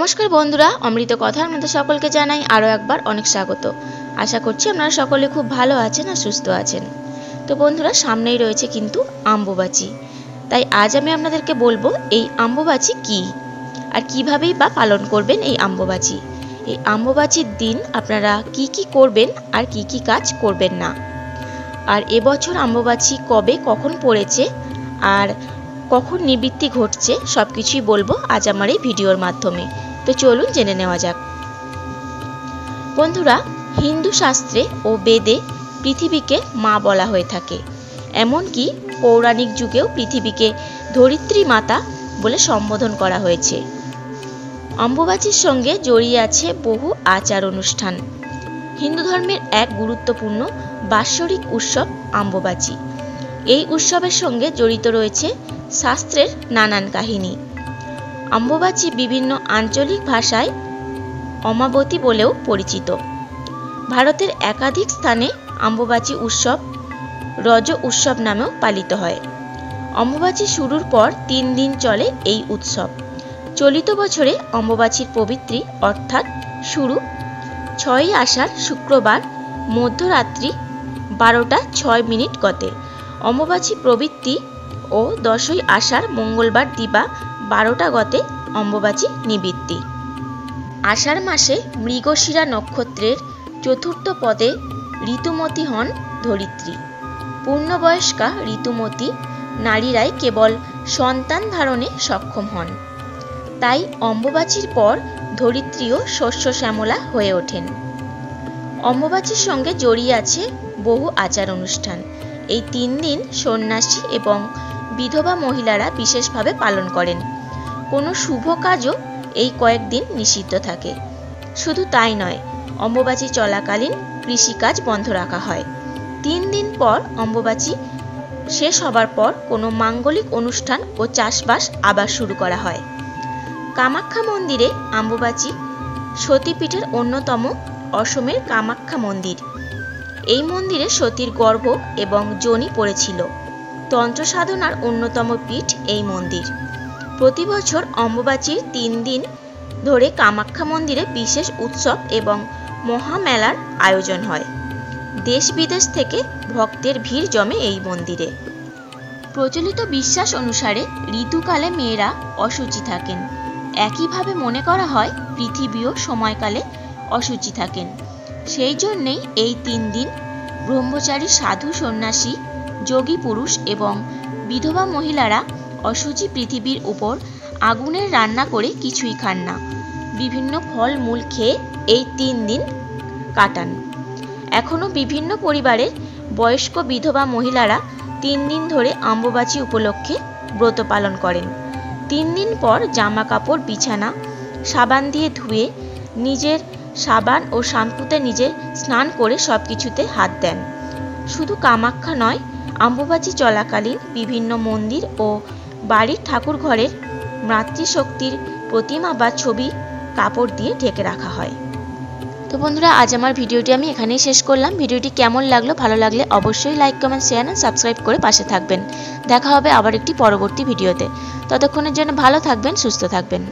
नमस्कार बंधुरा अमृत कथार मध्य सकलके जानाई आरो एकबार अनेक स्वागत। आशा करछि आपनारा सकले खूब भालो आछेन और सुस्थ आछेन। तो बंधुरा सामनेई रयेछे किन्तु अम्बुबाची, ताई आज आमि आपनादेरके बोलबो एई अम्बुबाची कि आर किभाबेई बा पालन करबेन एई अम्बुबाची। एई अम्बुबाचीर दिन आपनारा की करबेन आर की काज करबेन ना, आर এবছর अम्बुबाची कबे कखन पड़ेছে আর कखन निवृत्ति घटছে सबकिछुई बोलबो आज आमार এই ভিডিওর মাধ্যমে। तो चलुन জেনে নেওয়া যাক। বন্ধুরা, হিন্দু শাস্ত্রে ও বেদে পৃথিবীকে মা বলা হয়ে থাকে, এমনকি পৌরাণিক যুগেও পৃথিবীকে ধরিত্রী মাতা বলে সম্বোধন করা হয়েছে। অম্বুবাচীর সঙ্গে জড়িয়ে আছে বহু আচার অনুষ্ঠান। হিন্দু ধর্মের এক গুরুত্বপূর্ণ বাৎসরিক উৎসব অম্বুবাচী। এই উৎসবের সঙ্গে জড়িত রয়েছে শাস্ত্রের নানান কাহিনী। অম্বুবাচী বিভিন্ন আঞ্চলিক ভাষায় অমাবতী বলেও পরিচিত। ভারতের একাধিক স্থানে অম্বুবাচী উৎসব রজ উৎসব নামেও পালিত হয়। অম্বুবাচী শুরুর পর ৩ দিন চলে এই উৎসব। চলিত বছরে অম্বুবাচীর পবিত্রী অর্থাৎ শুরু ৬ই আষাঢ় শুক্রবার মধ্যরাত্রি 12টা ৬ মিনিট গতে। অম্বুবাচী প্রবৃত্তি ও 10ই আষাঢ় মঙ্গলবার দিবা 12টা গতে অম্বুবাচী নিবৃত্তি। আষাঢ় মাসে মৃগশিরা নক্ষত্রের চতুর্থ পদে ঋতুমতী হন ধরিত্রী। পূর্ণবয়স্কা ঋতুমতী নারীরাই কেবল সন্তান ধারণে সক্ষম হন। তাই অম্বুবাচীর পর ধরিত্রীও শস্য শ্যামলা হয়ে ওঠেন। অম্বুবাচীর সঙ্গে জড়িয়ে আছে বহু আচার অনুষ্ঠান। এই ৩ দিন সন্ন্যাসী এবং বিধবা মহিলারা বিশেষভাবে পালন করেন। কোনো শুভ কাজও এই কয়েকদিন নিষিদ্ধ থাকে। শুধু তাই নয়, অম্বুবাচী চলাকালীন কৃষিকাজ বন্ধ রাখা হয়। ৩ দিন পর অম্বুবাচী শেষ হবার পর কোনো মাঙ্গলিক অনুষ্ঠান ও চাষবাস আবার শুরু করা হয়। কামাখ্যা মন্দিরে অম্বুবাচী সতীপীঠের অন্যতম অসমের কামাখ্যা মন্দির। এই মন্দিরে সতীর গর্ভ এবং যোনি পড়েছিল। তন্ত্র সাধনার অন্যতম পীঠ এই মন্দির। প্রতি বছর অম্বুবাচীর ৩ দিন ধরে কামাখ্যা মন্দিরে বিশেষ উৎসব এবং মহামেলার আয়োজন হয়। দেশ বিদেশ থেকে ভক্তের ভিড় জমে এই মন্দিরে। প্রচলিত বিশ্বাস অনুসারে ঋতুকালে মেয়েরা অশুচি থাকেন। একইভাবে মনে করা হয় পৃথিবীও সময়কালে অশুচি থাকেন। সেই জন্যেই এই ৩ দিন ব্রহ্মচারী সাধু সন্ন্যাসী যোগী পুরুষ এবং বিধবা মহিলারা অশুচি পৃথিবীর উপর আগুনের রান্না করে কিছুই খান না। বিভিন্ন ফল মূল খেয়ে এই ৩ দিন কাটান। এখনও বিভিন্ন পরিবারের বয়স্ক বিধবা মহিলারা ৩ দিন ধরে অম্বুবাচী উপলক্ষে ব্রত পালন করেন। ৩ দিন পর জামা কাপড় বিছানা সাবান দিয়ে ধুয়ে নিজের সাবান ও শ্যাম্পুতে নিজে স্নান করে সব কিছুতে হাত দেন। শুধু কামাখ্যা নয়, অম্বুবাচী চলাকালীন বিভিন্ন মন্দির ও বাড়ির ঠাকুর ঘরের মাতৃশক্তির প্রতিমা বা ছবি কাপড় দিয়ে ঢেকে রাখা হয়। তো বন্ধুরা, আজ আমার ভিডিওটি আমি এখানেই শেষ করলাম। ভিডিওটি কেমন লাগলো, ভালো লাগলে অবশ্যই like comment share and subscribe করে পাশে থাকবেন। দেখা হবে আবার একটি পরবর্তী ভিডিওতে। ততক্ষণের জন্য ভালো থাকবেন, সুস্থ থাকবেন।